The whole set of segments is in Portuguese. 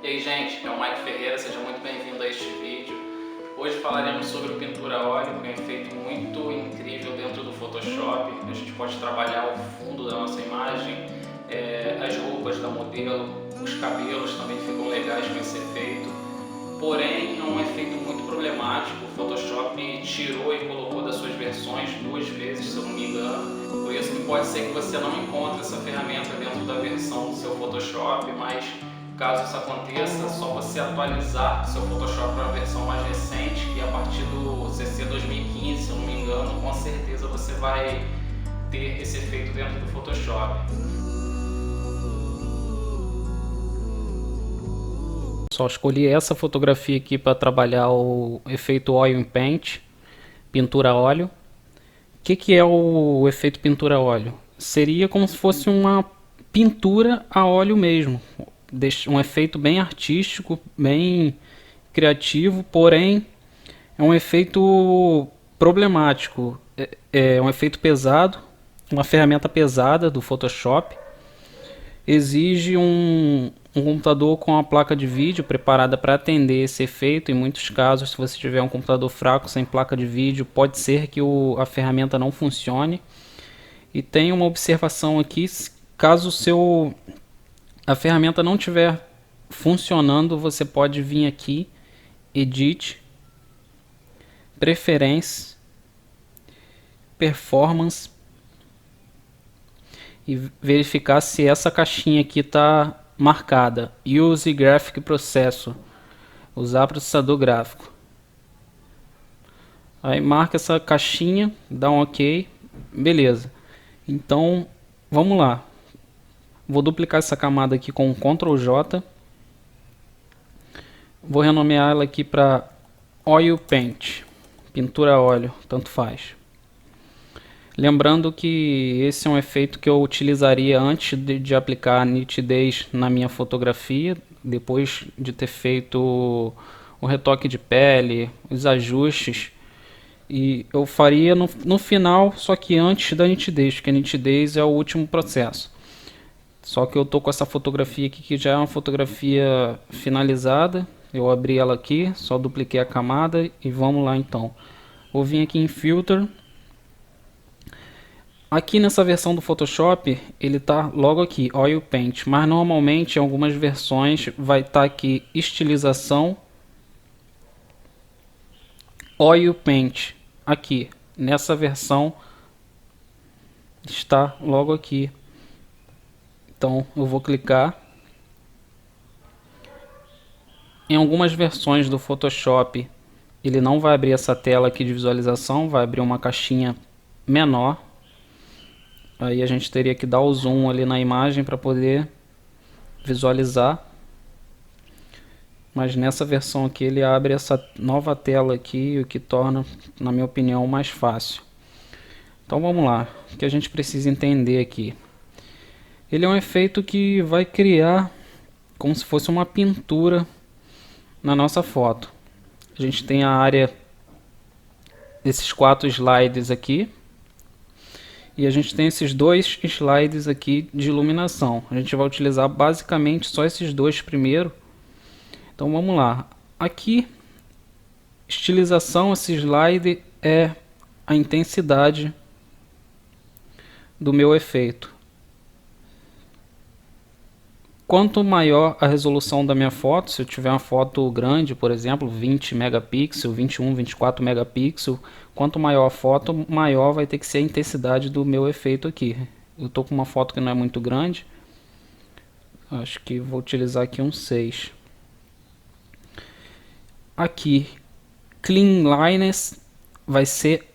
E aí, gente, é o Mike Ferreira, seja muito bem-vindo a este vídeo. Hoje falaremos sobre o pintura a óleo, que é um efeito muito incrível dentro do Photoshop. A gente pode trabalhar o fundo da nossa imagem, as roupas da modelo, os cabelos também ficam legais com esse efeito. Porém, é um efeito muito problemático. O Photoshop tirou e colocou das suas versões 2 vezes, se eu não me engano. Por isso que pode ser que você não encontre essa ferramenta dentro da versão do seu Photoshop, mas caso isso aconteça, é só você atualizar seu Photoshop para a versão mais recente, que a partir do CC 2015, se eu não me engano, com certeza você vai ter esse efeito dentro do Photoshop. Só escolhi essa fotografia aqui para trabalhar o efeito Oil in Paint, pintura a óleo. O que é o efeito pintura a óleo? Seria como se fosse uma pintura a óleo mesmo. Um efeito bem artístico, bem criativo, porém é um efeito problemático. É um efeito pesado, uma ferramenta pesada do Photoshop. Exige um computador com a placa de vídeo preparada para atender esse efeito. Em muitos casos, se você tiver um computador fraco sem placa de vídeo, pode ser que a ferramenta não funcione. E tem uma observação aqui: caso a ferramenta não estiver funcionando, você pode vir aqui, Edit, Preferências, Performance, e verificar se essa caixinha aqui está marcada, Use Graphic Processor, usar processador gráfico. Aí marca essa caixinha, dá um OK, beleza. Então vamos lá, vou duplicar essa camada aqui com Ctrl J, vou renomear ela aqui para Oil Paint, pintura a óleo, tanto faz. Lembrando que esse é um efeito que eu utilizaria antes de aplicar a nitidez na minha fotografia, depois de ter feito o retoque de pele, os ajustes, e eu faria no final, só que antes da nitidez, porque a nitidez é o último processo. Só que eu tô com essa fotografia aqui que já é uma fotografia finalizada, eu abri ela aqui, só dupliquei a camada e vamos lá então. Vou vir aqui em Filter. Aqui nessa versão do Photoshop, ele está logo aqui, Oil Paint, mas normalmente em algumas versões vai estar aqui Estilização, Oil Paint. Aqui, nessa versão, está logo aqui. Então eu vou clicar. Em algumas versões do Photoshop, ele não vai abrir essa tela aqui de visualização, vai abrir uma caixinha menor. Aí a gente teria que dar o zoom ali na imagem para poder visualizar. Mas nessa versão aqui ele abre essa nova tela aqui, o que torna, na minha opinião, mais fácil. Então vamos lá, o que a gente precisa entender aqui. Ele é um efeito que vai criar como se fosse uma pintura na nossa foto. A gente tem a área desses 4 slides aqui. E a gente tem esses 2 slides aqui de iluminação. A gente vai utilizar basicamente só esses 2 primeiro. Então vamos lá. Aqui, estilização, esse slide é a intensidade do meu efeito. Quanto maior a resolução da minha foto, se eu tiver uma foto grande, por exemplo, 20 megapixels, 21, 24 megapixels, quanto maior a foto, maior vai ter que ser a intensidade do meu efeito aqui. Eu estou com uma foto que não é muito grande, acho que vou utilizar aqui um 6. Aqui, Cleanliness vai ser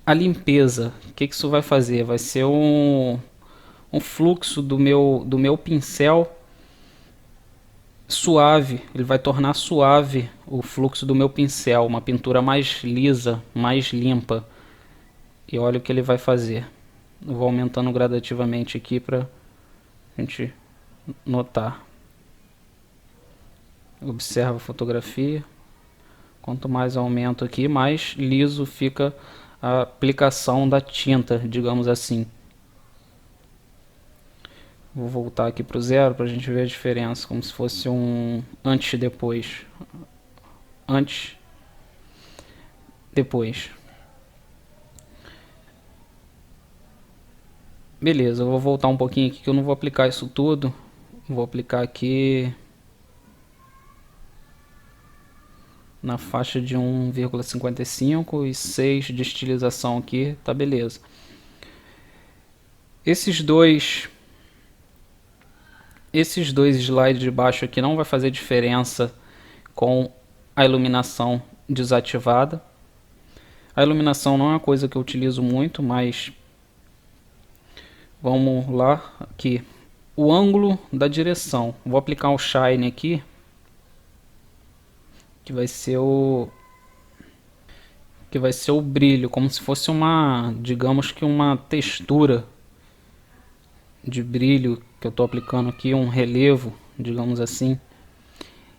a limpeza. O que isso vai fazer? Vai ser um fluxo do meu pincel suave, ele vai tornar suave o fluxo do meu pincel, uma pintura mais lisa, mais limpa. E olha o que ele vai fazer. Eu vou aumentando gradativamente aqui para a gente notar. Observa a fotografia. Quanto mais aumento aqui, mais liso fica a aplicação da tinta, digamos assim. Vou voltar aqui pro zero para a gente ver a diferença, como se fosse um antes e depois. Antes, depois. Beleza, eu vou voltar um pouquinho aqui que eu não vou aplicar isso tudo. Vou aplicar aqui na faixa de 1,55 e 6 de estilização aqui, tá beleza. Esses dois slides de baixo aqui não vai fazer diferença com a iluminação desativada. A iluminação não é uma coisa que eu utilizo muito, mas vamos lá aqui. O ângulo da direção. Vou aplicar um shine aqui, que vai ser o brilho, como se fosse uma, digamos que uma textura de brilho que eu estou aplicando aqui, um relevo, digamos assim.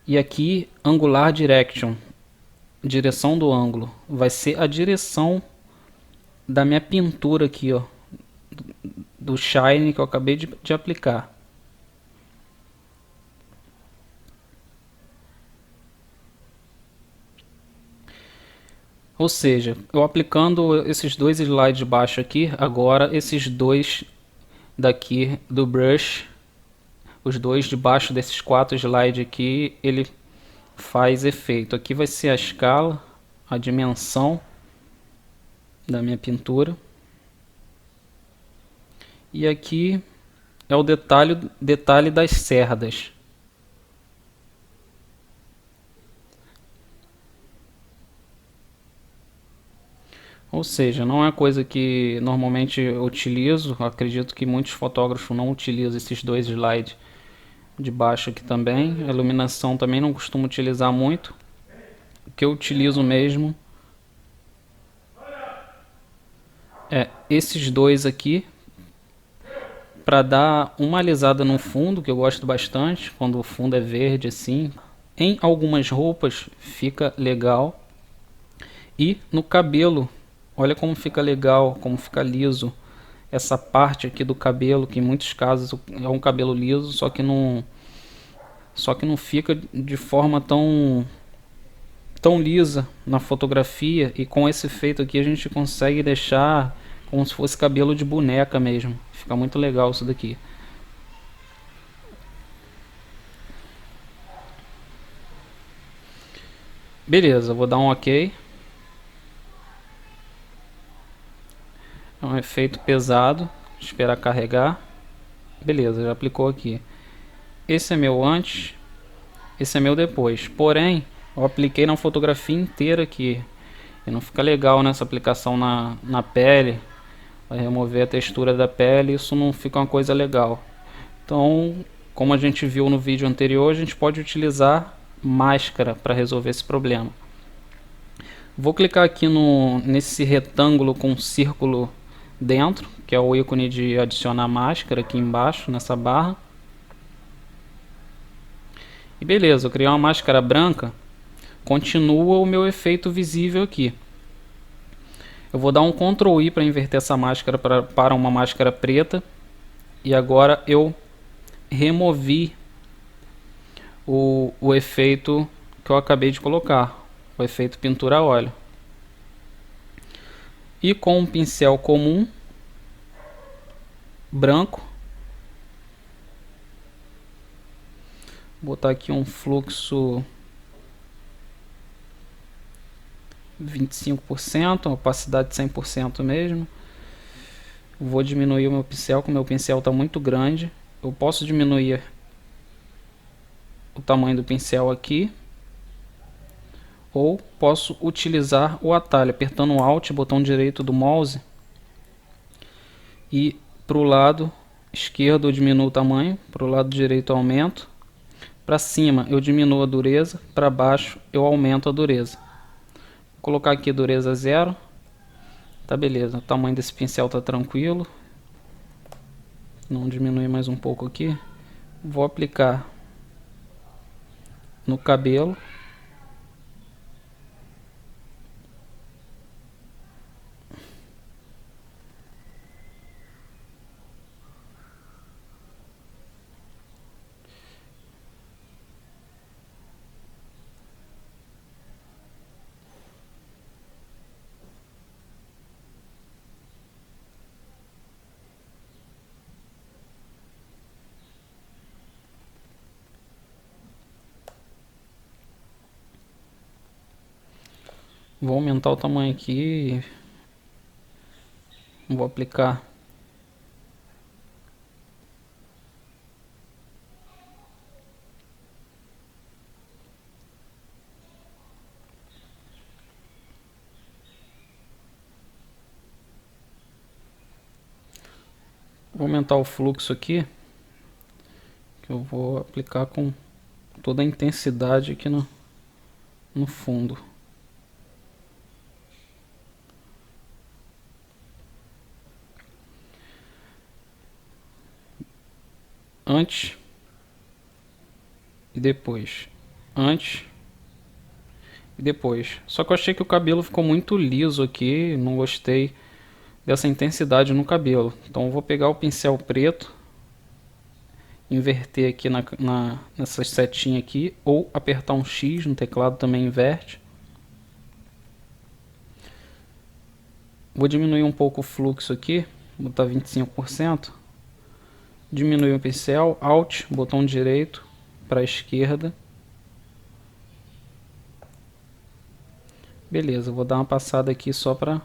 E aqui angular direction, direção do ângulo, vai ser a direção da minha pintura aqui, ó, do shine que eu acabei de aplicar. Ou seja, eu aplicando esses dois slides de baixo aqui, agora esses dois daqui do brush, os dois debaixo desses 4 slides aqui, ele faz efeito. Aqui vai ser a escala, a dimensão da minha pintura. E aqui é o detalhe das cerdas. Ou seja, não é coisa que normalmente eu utilizo. Acredito que muitos fotógrafos não utilizam esses dois slides de baixo aqui também. A iluminação também não costumo utilizar muito. O que eu utilizo mesmo é esses dois aqui, para dar uma alisada no fundo, que eu gosto bastante, quando o fundo é verde assim. Em algumas roupas fica legal. E no cabelo, olha como fica legal, como fica liso essa parte aqui do cabelo, que em muitos casos é um cabelo liso, só que não fica de forma tão lisa na fotografia, e com esse efeito aqui a gente consegue deixar como se fosse cabelo de boneca mesmo. Fica muito legal isso daqui. Beleza, vou dar um ok. É um efeito pesado, esperar carregar. Beleza, já aplicou aqui. Esse é meu antes, esse é meu depois. Porém, eu apliquei na fotografia inteira aqui. E não fica legal nessa aplicação na pele. Vai remover a textura da pele, isso não fica uma coisa legal. Então, como a gente viu no vídeo anterior, a gente pode utilizar máscara para resolver esse problema. Vou clicar aqui nesse retângulo com um círculo dentro, que é o ícone de adicionar máscara aqui embaixo, nessa barra. E beleza, eu criei uma máscara branca. Continua o meu efeito visível aqui. Eu vou dar um Ctrl I para inverter essa máscara para uma máscara preta. E agora eu removi o efeito que eu acabei de colocar, o efeito pintura a óleo. E com um pincel comum, branco, vou botar aqui um fluxo 25%, opacidade 100% mesmo. Vou diminuir o meu pincel, porque o meu pincel está muito grande. Eu posso diminuir o tamanho do pincel aqui, ou posso utilizar o atalho apertando o Alt, botão direito do mouse, e para o lado esquerdo eu diminuo o tamanho, para o lado direito eu aumento, para cima eu diminuo a dureza, para baixo eu aumento a dureza. Vou colocar aqui dureza 0. Tá beleza, o tamanho desse pincel tá tranquilo. Não diminuir mais um pouco aqui. Vou aplicar no cabelo. Vou aumentar o tamanho aqui e vou aplicar. Vou aumentar o fluxo aqui, que eu vou aplicar com toda a intensidade aqui no fundo. Antes e depois. Antes e depois. Só que eu achei que o cabelo ficou muito liso aqui, não gostei dessa intensidade no cabelo. Então eu vou pegar o pincel preto, inverter aqui nessas setinhas aqui, ou apertar um X no teclado também inverte. Vou diminuir um pouco o fluxo aqui, botar 25%. Diminuir o pincel, Alt, botão direito para a esquerda. Beleza, vou dar uma passada aqui só para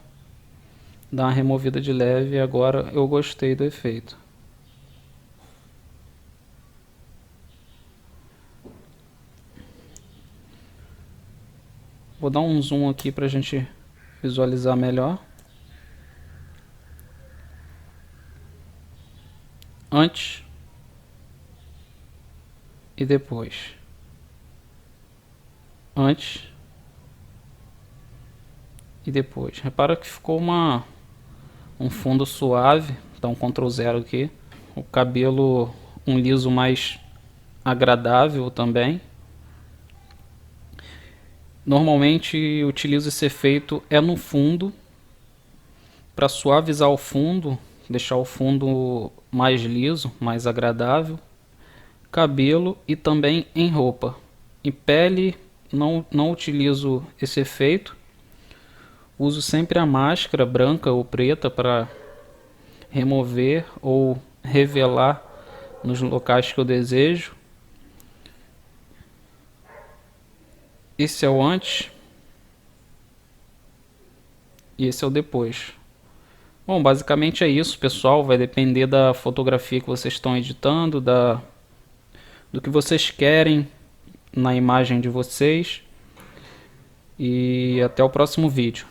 dar uma removida de leve. Agora eu gostei do efeito. Vou dar um zoom aqui para a gente visualizar melhor. Antes e depois. Antes e depois. Repara que ficou um fundo suave. Então Ctrl 0 aqui. O cabelo um liso mais agradável também. Normalmente utilizo esse efeito no fundo, para suavizar o fundo, deixar o fundo mais liso, mais agradável. Cabelo e também em roupa. Em pele não utilizo esse efeito. Uso sempre a máscara branca ou preta para remover ou revelar nos locais que eu desejo. Esse é o antes e esse é o depois. Bom, basicamente é isso, pessoal. Vai depender da fotografia que vocês estão editando, do que vocês querem na imagem de vocês. E até o próximo vídeo.